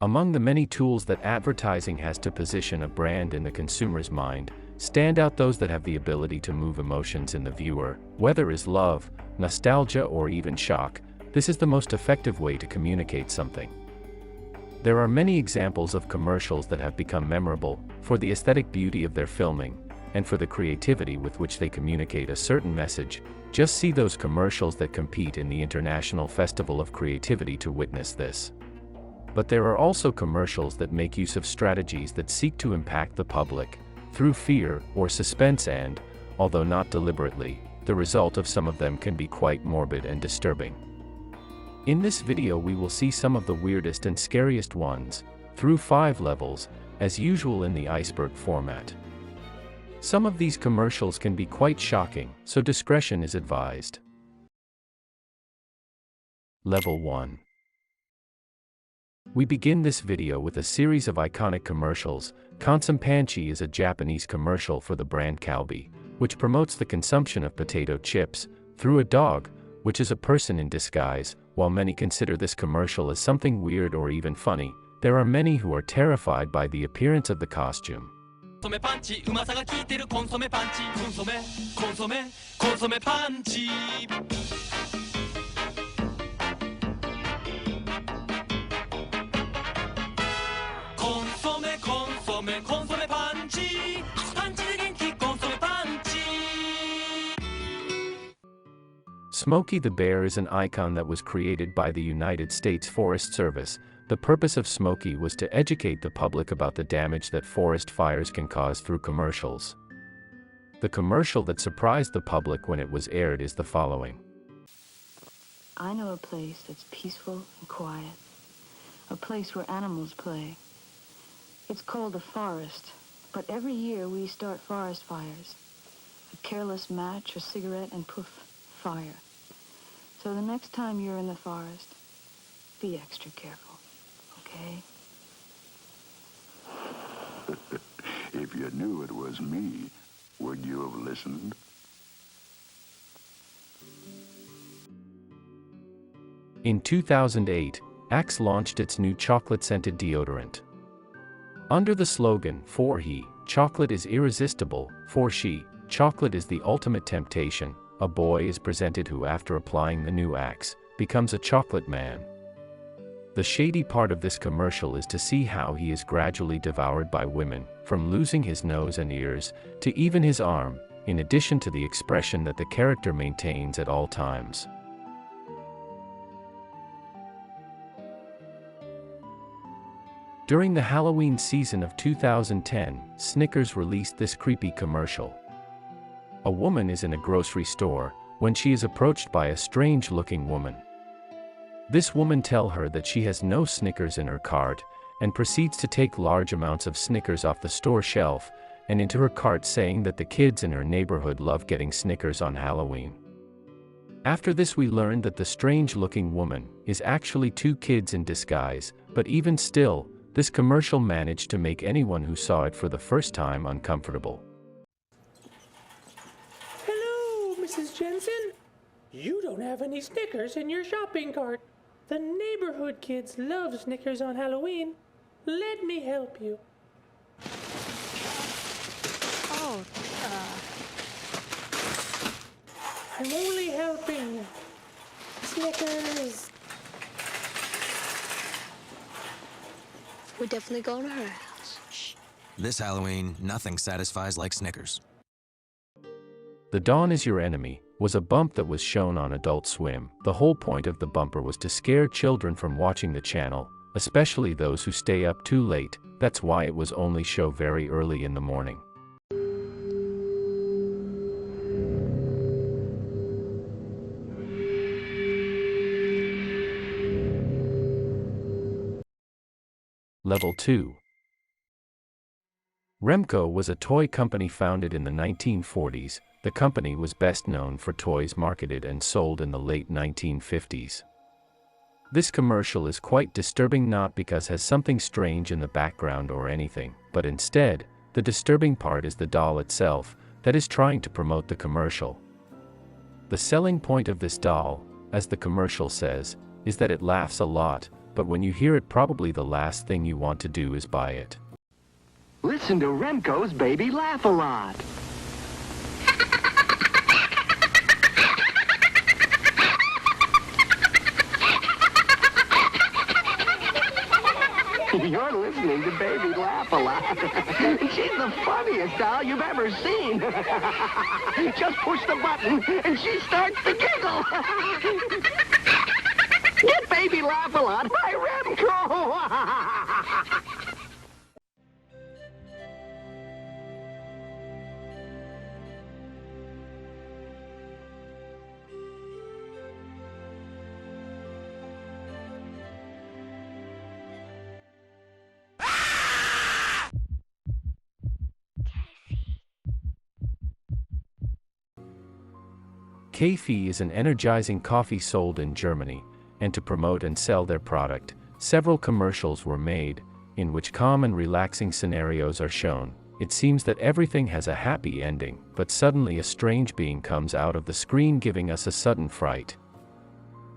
Among the many tools that advertising has to position a brand in the consumer's mind, stand out those that have the ability to move emotions in the viewer, whether it's love, nostalgia, or even shock. This is the most effective way to communicate something. There are many examples of commercials that have become memorable for the aesthetic beauty of their filming and for the creativity with which they communicate a certain message. Just see those commercials that compete in the International Festival of Creativity to witness this. But there are also commercials that make use of strategies that seek to impact the public through fear or suspense, and, although not deliberately, the result of some of them can be quite morbid and disturbing. In this video we will see some of the weirdest and scariest ones, through 5 levels, as usual in the Iceberg format. Some of these commercials can be quite shocking, so discretion is advised. Level 1. We begin this video with a series of iconic commercials. Consome Panchi is a Japanese commercial for the brand Calbee, which promotes the consumption of potato chips through a dog, which is a person in disguise. While many consider this commercial as something weird or even funny, there are many who are terrified by the appearance of the costume. Consome Panchi, うまさが効いてるコンソメパンチ、コンソメ、コンソメ、コンソメパンチ。コンソメ、コンソメ、コンソメパンチ、パンチで元気、コンソメパンチ。Smokey the Bear is an icon that was created by the United States Forest Service. The purpose of Smokey was to educate the public about the damage that forest fires can cause through commercials. The commercial that surprised the public when it was aired is the following. I know a place that's peaceful and quiet, a place where animals play. It's called a forest, but every year we start forest fires. A careless match or cigarette and poof, fire. So the next time you're in the forest, be extra careful, okay? If you knew it was me, would you have listened? In 2008, Axe launched its new chocolate-scented deodorant. Under the slogan, "For he, chocolate is irresistible, for she, chocolate is the ultimate temptation," a boy is presented who, after applying the new Axe, becomes a chocolate man. The shady part of this commercial is to see how he is gradually devoured by women, from losing his nose and ears, to even his arm, in addition to the expression that the character maintains at all times. During the Halloween season of 2010, Snickers released this creepy commercial. A woman is in a grocery store when she is approached by a strange-looking woman. This woman tells her that she has no Snickers in her cart and proceeds to take large amounts of Snickers off the store shelf and into her cart, saying that the kids in her neighborhood love getting Snickers on Halloween. After this we learned that the strange-looking woman is actually 2 kids in disguise, but even still, this commercial managed to make anyone who saw it for the first time uncomfortable. Mrs. Jensen, you don't have any Snickers in your shopping cart. The neighborhood kids love Snickers on Halloween. Let me help you. Oh, I'm only helping. Snickers. We're definitely going to her house. Shh. This Halloween, nothing satisfies like Snickers. The Dawn is Your Enemy was a bump that was shown on Adult Swim. The whole point of the bumper was to scare children from watching the channel, especially those who stay up too late. That's why it was only shown very early in the morning. Level 2. Remco was a toy company founded in the 1940s. The company was best known for toys marketed and sold in the late 1950s. This commercial is quite disturbing, not because it has something strange in the background or anything, but instead, the disturbing part is the doll itself that is trying to promote the commercial. The selling point of this doll, as the commercial says, is that it laughs a lot, but when you hear it, probably the last thing you want to do is buy it. Listen to Remco's Baby Laugh a Lot. You're listening to Baby Laugh a Lot. She's the funniest doll you've ever seen. Just push the button and she starts to giggle. Get Baby Laugh a Lot by Remco. Kaffee is an energizing coffee sold in Germany, and to promote and sell their product, several commercials were made, in which calm and relaxing scenarios are shown. It seems that everything has a happy ending, but suddenly a strange being comes out of the screen giving us a sudden fright.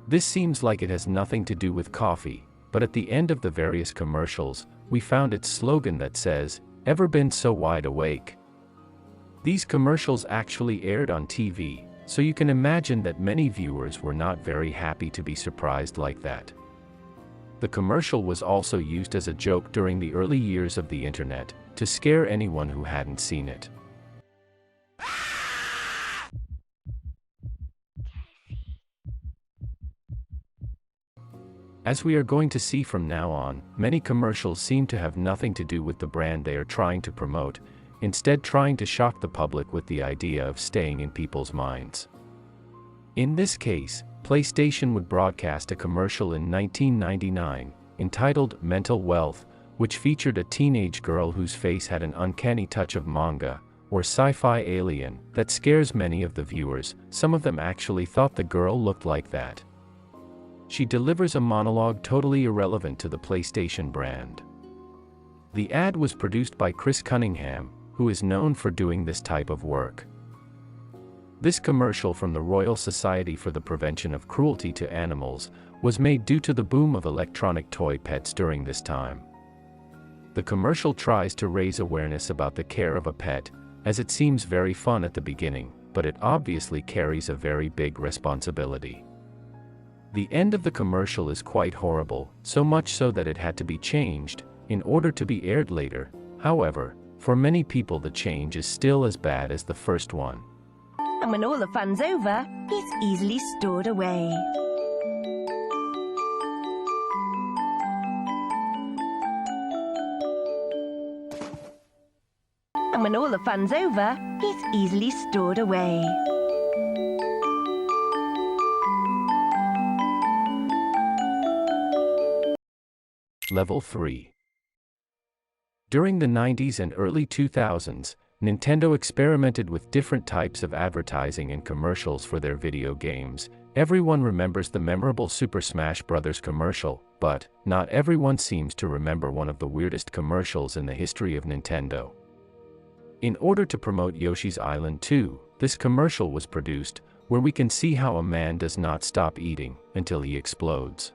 This seems like it has nothing to do with coffee, but at the end of the various commercials, we found its slogan that says, "Ever been so wide awake?" These commercials actually aired on TV, so you can imagine that many viewers were not very happy to be surprised like that. The commercial was also used as a joke during the early years of the internet, to scare anyone who hadn't seen it. As we are going to see from now on, many commercials seem to have nothing to do with the brand they are trying to promote, instead trying to shock the public with the idea of staying in people's minds. In this case, PlayStation would broadcast a commercial in 1999, entitled Mental Wealth, which featured a teenage girl whose face had an uncanny touch of manga, or sci-fi alien, that scares many of the viewers. Some of them actually thought the girl looked like that. She delivers a monologue totally irrelevant to the PlayStation brand. The ad was produced by Chris Cunningham, who is known for doing this type of work. This commercial from the Royal Society for the Prevention of Cruelty to Animals was made due to the boom of electronic toy pets during this time. The commercial tries to raise awareness about the care of a pet, as it seems very fun at the beginning, but it obviously carries a very big responsibility. The end of the commercial is quite horrible, so much so that it had to be changed, in order to be aired later. However, for many people the change is still as bad as the first one. And when all the fun's over, it's easily stored away. And when all the fun's over, it's easily stored away. Level 3. During the 90s and early 2000s, Nintendo experimented with different types of advertising and commercials for their video games. Everyone remembers the memorable Super Smash Bros. Commercial, but not everyone seems to remember one of the weirdest commercials in the history of Nintendo. In order to promote Yoshi's Island 2, this commercial was produced, where we can see how a man does not stop eating until he explodes.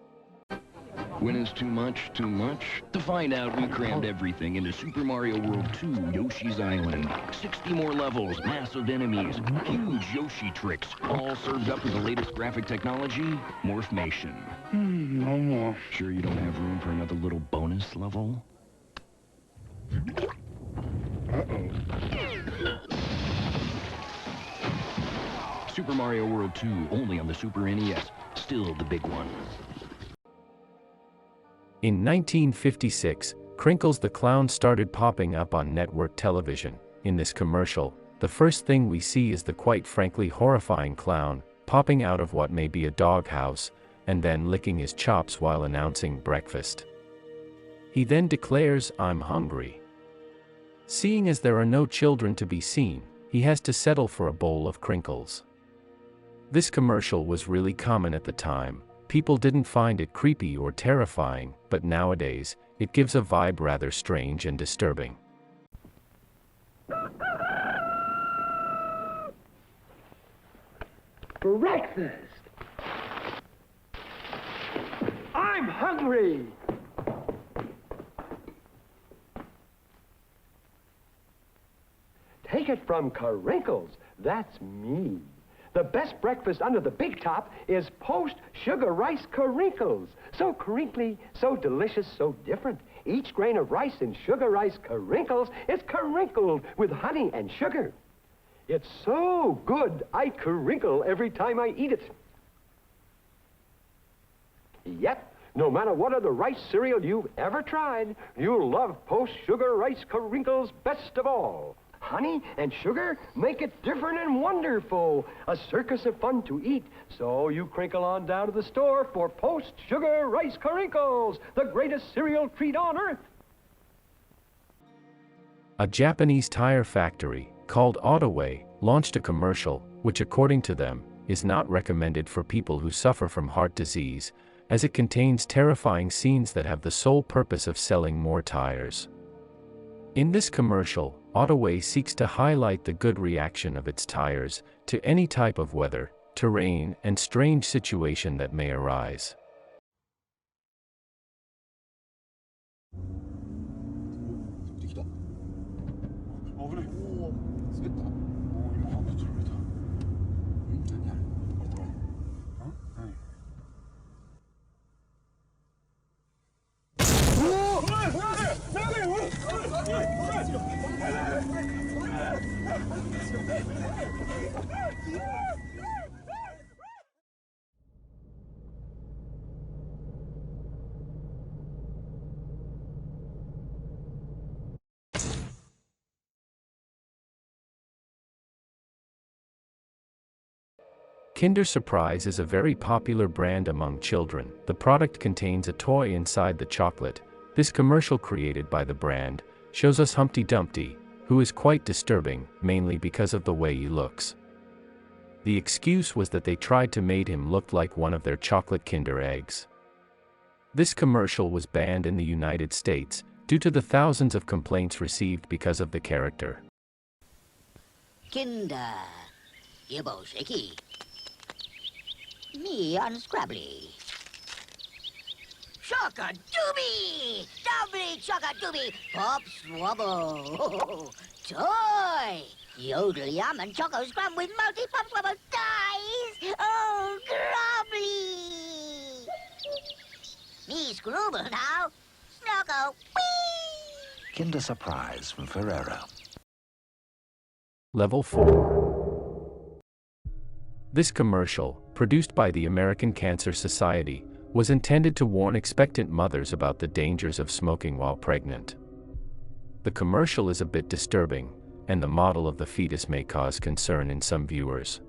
When is too much too much? To find out, we crammed everything into Super Mario World 2 Yoshi's Island. 60 more levels, massive enemies, huge Yoshi tricks, all served up with the latest graphic technology, Morphmation. No more. Sure you don't have room for another little bonus level? Uh-oh. Super Mario World 2, only on the Super NES. Still the big one. In 1956, Krinkles the Clown started popping up on network television. In this commercial, the first thing we see is the quite frankly horrifying clown, popping out of what may be a doghouse, and then licking his chops while announcing breakfast. He then declares, "I'm hungry." Seeing as there are no children to be seen, he has to settle for a bowl of Krinkles. This commercial was really common at the time. People didn't find it creepy or terrifying, but nowadays, it gives a vibe rather strange and disturbing. Breakfast! I I'm hungry. Take it from Krinkles. That's me. The best breakfast under the big top is post-sugar rice Krinkles. So crinkly, so delicious, so different. Each grain of rice in sugar rice Krinkles is crinkled with honey and sugar. It's so good, I crinkle every time I eat it. Yep, no matter what other rice cereal you've ever tried, you'll love post-sugar rice Krinkles best of all. Honey and sugar make it different and wonderful. A circus of fun to eat. So you crinkle on down to the store for post-sugar rice Krinkles, the greatest cereal treat on earth. A Japanese tire factory, called Autoway, launched a commercial, which according to them, is not recommended for people who suffer from heart disease, as it contains terrifying scenes that have the sole purpose of selling more tires. In this commercial, Autoway seeks to highlight the good reaction of its tires to any type of weather, terrain, and strange situation that may arise. Kinder Surprise is a very popular brand among children. The product contains a toy inside the chocolate. This commercial created by the brand shows us Humpty Dumpty, who is quite disturbing, mainly because of the way he looks. The excuse was that they tried to make him look like one of their chocolate Kinder eggs. This commercial was banned in the United States due to the thousands of complaints received because of the character. Kinder, you both shaky. Me unscrabbly. Chock-a-doobie! Doubly chock-a-doobie! Pop swabble! Toy! Yodel yum and choco scrum with multi-pop swabble dies! Oh, grubbly! Me scrubble now! Snuggle! Whee! Kinder Surprise from Ferrero. Level 4. This commercial, produced by the American Cancer Society, was intended to warn expectant mothers about the dangers of smoking while pregnant. The commercial is a bit disturbing, and the model of the fetus may cause concern in some viewers.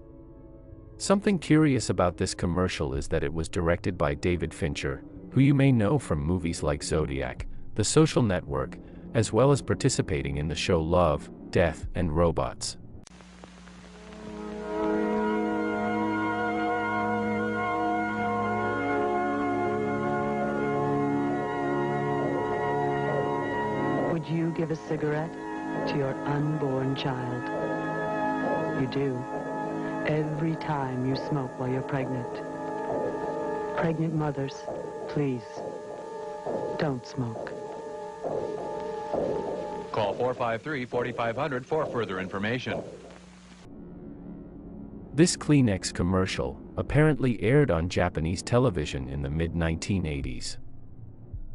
Something curious about this commercial is that it was directed by David Fincher, who you may know from movies like Zodiac, The Social Network, as well as participating in the show Love, Death, and Robots. Would you give a cigarette to your unborn child? You do. Every time you smoke while you're pregnant. Pregnant mothers, please, don't smoke. Call 453-4500 for further information. This Kleenex commercial apparently aired on Japanese television in the mid-1980s.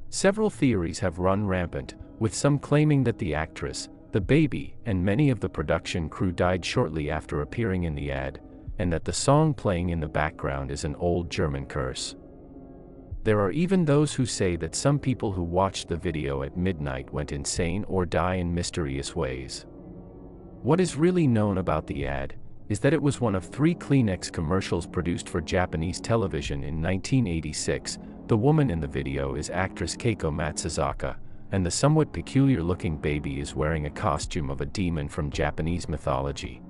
Several theories have run rampant, with some claiming that the actress, the baby, and many of the production crew died shortly after appearing in the ad, and that the song playing in the background is an old German curse. There are even those who say that some people who watched the video at midnight went insane or die in mysterious ways. What is really known about the ad is that it was one of 3 Kleenex commercials produced for Japanese television in 1986. The woman in the video is actress Keiko Matsuzaka, and the somewhat peculiar-looking baby is wearing a costume of a demon from Japanese mythology.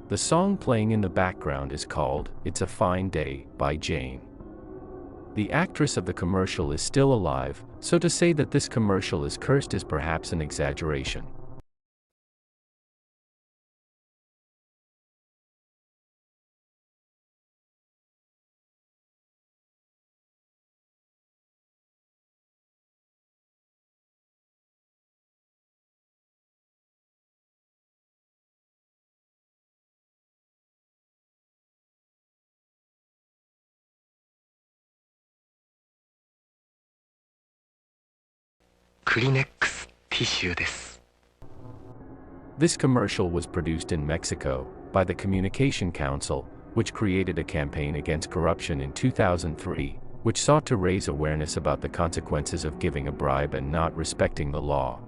The song playing in the background is called "It's a Fine Day" by Jane. The actress of the commercial is still alive, so to say that this commercial is cursed is perhaps an exaggeration. Kleenex ティッシュです。 This commercial was produced in Mexico by the Communication Council, which created a campaign against corruption in 2003, which sought to raise awareness about the consequences of giving a bribe and not respecting the law.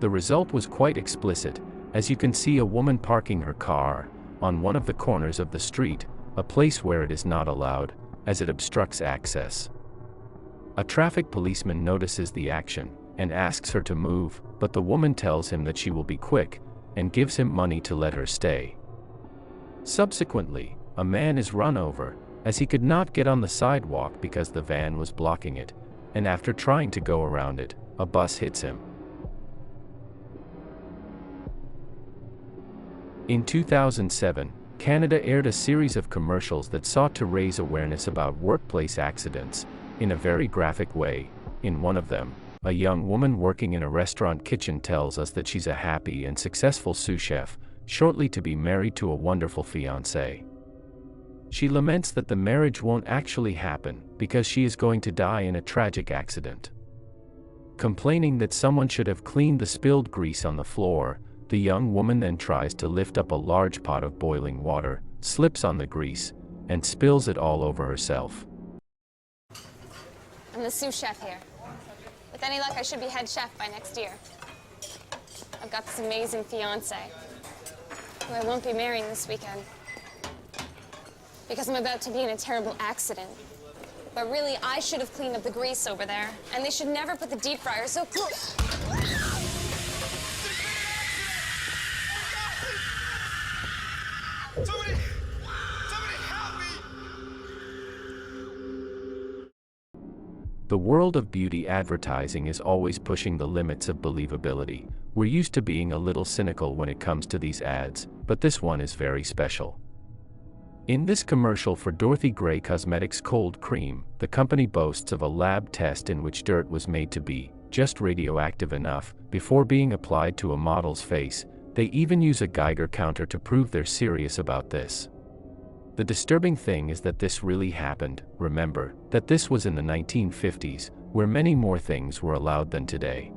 The result was quite explicit, as you can see a woman parking her car on one of the corners of the street, a place where it is not allowed, as it obstructs access. A traffic policeman notices the action and asks her to move, but the woman tells him that she will be quick and gives him money to let her stay. Subsequently, a man is run over, as he could not get on the sidewalk because the van was blocking it, and after trying to go around it, a bus hits him. In 2007, Canada aired a series of commercials that sought to raise awareness about workplace accidents in a very graphic way. In one of them, a young woman working in a restaurant kitchen tells us that she's a happy and successful sous chef, shortly to be married to a wonderful fiancé. She laments that the marriage won't actually happen because she is going to die in a tragic accident. Complaining that someone should have cleaned the spilled grease on the floor, the young woman then tries to lift up a large pot of boiling water, slips on the grease, and spills it all over herself. I'm the sous chef here. With any luck, I should be head chef by next year. I've got this amazing fiancé, who I won't be marrying this weekend, because I'm about to be in a terrible accident. But really, I should have cleaned up the grease over there, and they should never put the deep fryer so close. Somebody help me! The world of beauty advertising is always pushing the limits of believability. We're used to being a little cynical when it comes to these ads, but this one is very special. In this commercial for Dorothy Gray Cosmetics Cold Cream, the company boasts of a lab test in which dirt was made to be just radioactive enough before being applied to a model's face. They even use a Geiger counter to prove they're serious about this. The disturbing thing is that this really happened. Remember that this was in the 1950s, where many more things were allowed than today.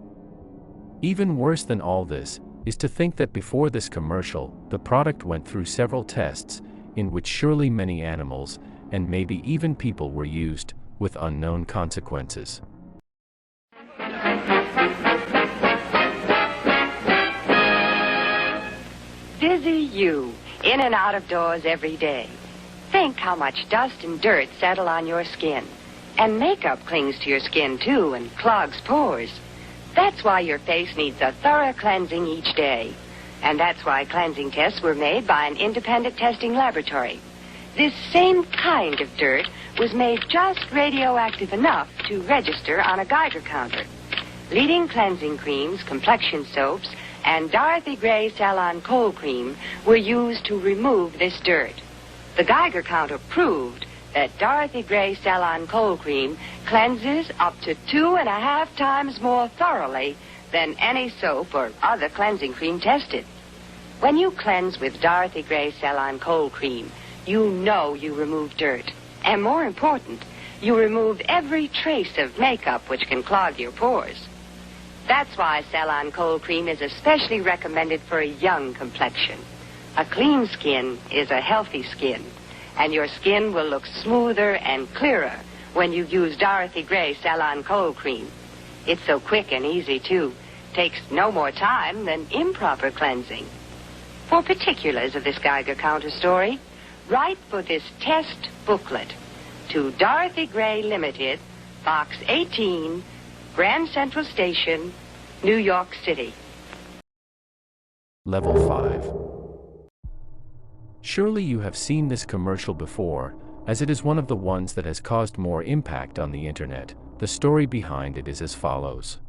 Even worse than all this is to think that before this commercial, the product went through several tests, in which surely many animals, and maybe even people, were used, with unknown consequences. Busy you, in and out of doors every day. Think how much dust and dirt settle on your skin. And makeup clings to your skin, too, and clogs pores. That's why your face needs a thorough cleansing each day. And that's why cleansing tests were made by an independent testing laboratory. This same kind of dirt was made just radioactive enough to register on a Geiger counter. Leading cleansing creams, complexion soaps, and Dorothy Gray Salon Cold Cream were used to remove this dirt. The Geiger counter proved that Dorothy Gray Salon Cold Cream cleanses up to 2.5 times more thoroughly than any soap or other cleansing cream tested. When you cleanse with Dorothy Gray Salon Cold Cream, you know you remove dirt. And more important, you remove every trace of makeup which can clog your pores. That's why Salon Cold Cream is especially recommended for a young complexion. A clean skin is a healthy skin, and your skin will look smoother and clearer when you use Dorothy Gray Salon Cold Cream. It's so quick and easy, too. Takes no more time than improper cleansing. For particulars of this Geiger counter story, write for this test booklet to Dorothy Gray Limited, Box 18, Grand Central Station, New York City. Level 5. Surely you have seen this commercial before, as it is one of the ones that has caused more impact on the internet. The story behind it is as follows.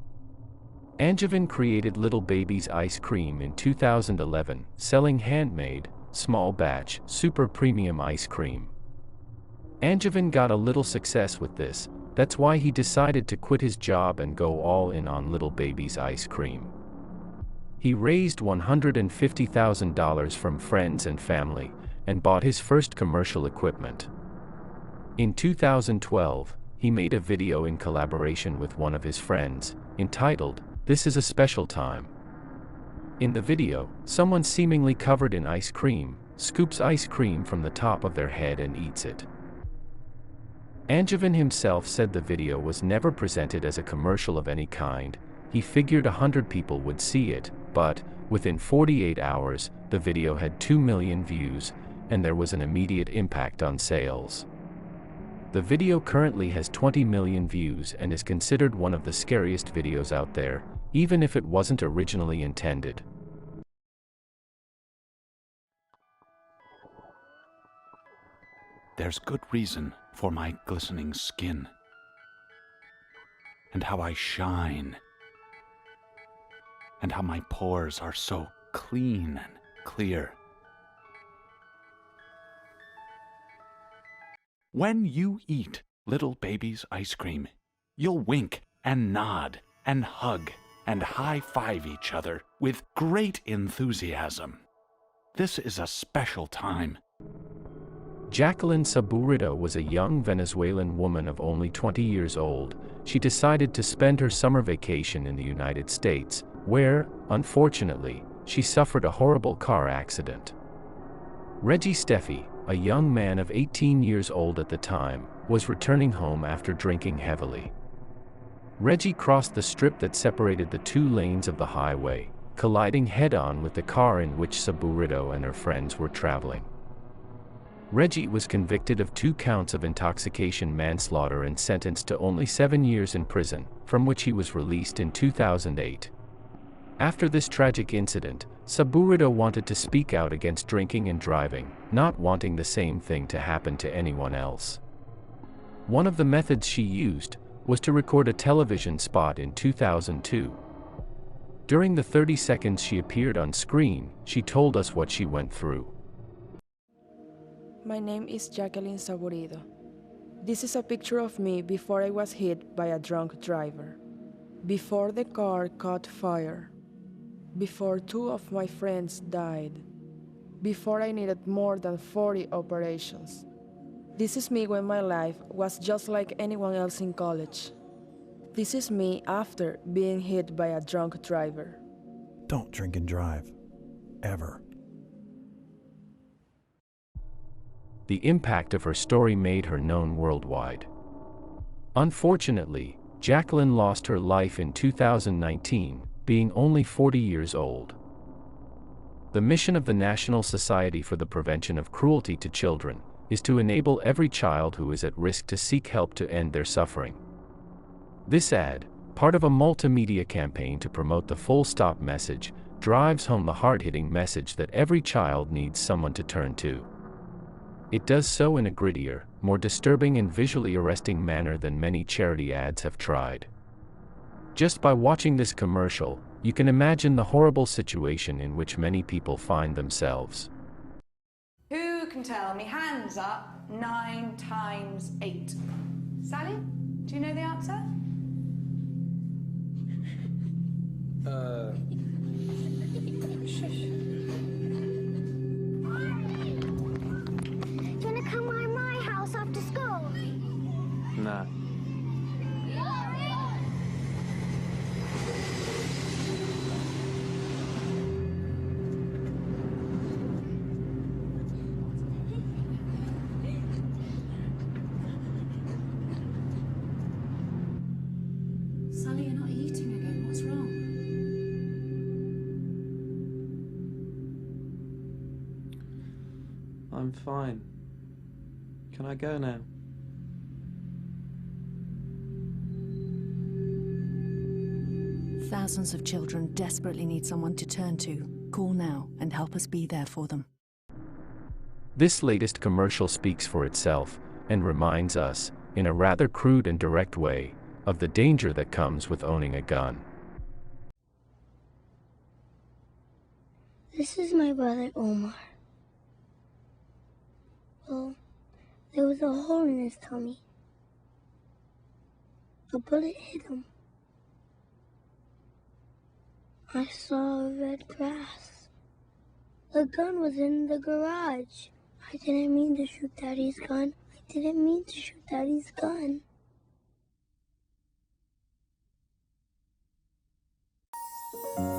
Angevin created Little Baby's ice cream in 2011, selling handmade, small batch, super premium ice cream. Angevin got a little success with this. That's why he decided to quit his job and go all in on Little Baby's ice cream. He raised $150,000 from friends and family, and bought his first commercial equipment. In 2012, he made a video in collaboration with one of his friends, entitled, "This is a Special Time." In the video, someone seemingly covered in ice cream scoops ice cream from the top of their head and eats it. Angevin himself said the video was never presented as a commercial of any kind. He figured 100 people would see it, but within 48 hours, the video had 2 million views, and there was an immediate impact on sales. The video currently has 20 million views and is considered one of the scariest videos out there, even if it wasn't originally intended. There's good reason for my glistening skin, and how I shine, and how my pores are so clean and clear. When you eat little baby's ice cream, you'll wink and nod and hug and high-five each other with great enthusiasm. This is a special time. Jacqueline Saburito was a young Venezuelan woman of only 20 years old. She decided to spend her summer vacation in the United States, where, unfortunately, she suffered a horrible car accident. Reggie Steffi, a young man of 18 years old at the time, was returning home after drinking heavily. Reggie crossed the strip that separated the two lanes of the highway, colliding head-on with the car in which Saburito and her friends were traveling. Reggie was convicted of 2 counts of intoxication manslaughter and sentenced to only 7 years in prison, from which he was released in 2008. After this tragic incident, Saburito wanted to speak out against drinking and driving, not wanting the same thing to happen to anyone else. One of the methods she used was to record a television spot in 2002. During the 30 seconds she appeared on screen, she told us what she went through. My name is Jacqueline Saburito. This is a picture of me before I was hit by a drunk driver, before the car caught fire, before 2 of my friends died, before I needed more than 40 operations. This is me when my life was just like anyone else in college. This is me after being hit by a drunk driver. Don't drink and drive. Ever. The impact of her story made her known worldwide. Unfortunately, Jacqueline lost her life in 2019, being only 40 years old. The mission of the National Society for the Prevention of Cruelty to Children is to enable every child who is at risk to seek help to end their suffering. This ad, part of a multimedia campaign to promote the Full Stop message, drives home the hard-hitting message that every child needs someone to turn to. It does so in a grittier, more disturbing and visually arresting manner than many charity ads have tried. Just by watching this commercial, you can imagine the horrible situation in which many people find themselves. Who can tell me? Hands up. 9 times 8. Sally, do you know the answer? Shush. Do you want to come by my house after school? Nah. Sally, you're not eating again. What's wrong? I'm fine. Can I go now? Thousands of children desperately need someone to turn to. Call now and help us be there for them. This latest commercial speaks for itself and reminds us, in a rather crude and direct way, of the danger that comes with owning a gun. This is my brother Omar. Well, there was a hole in his tummy. A bullet hit him. I saw red grass. The gun was in the garage. I didn't mean to shoot Daddy's gun. I didn't mean to shoot Daddy's gun. Bye.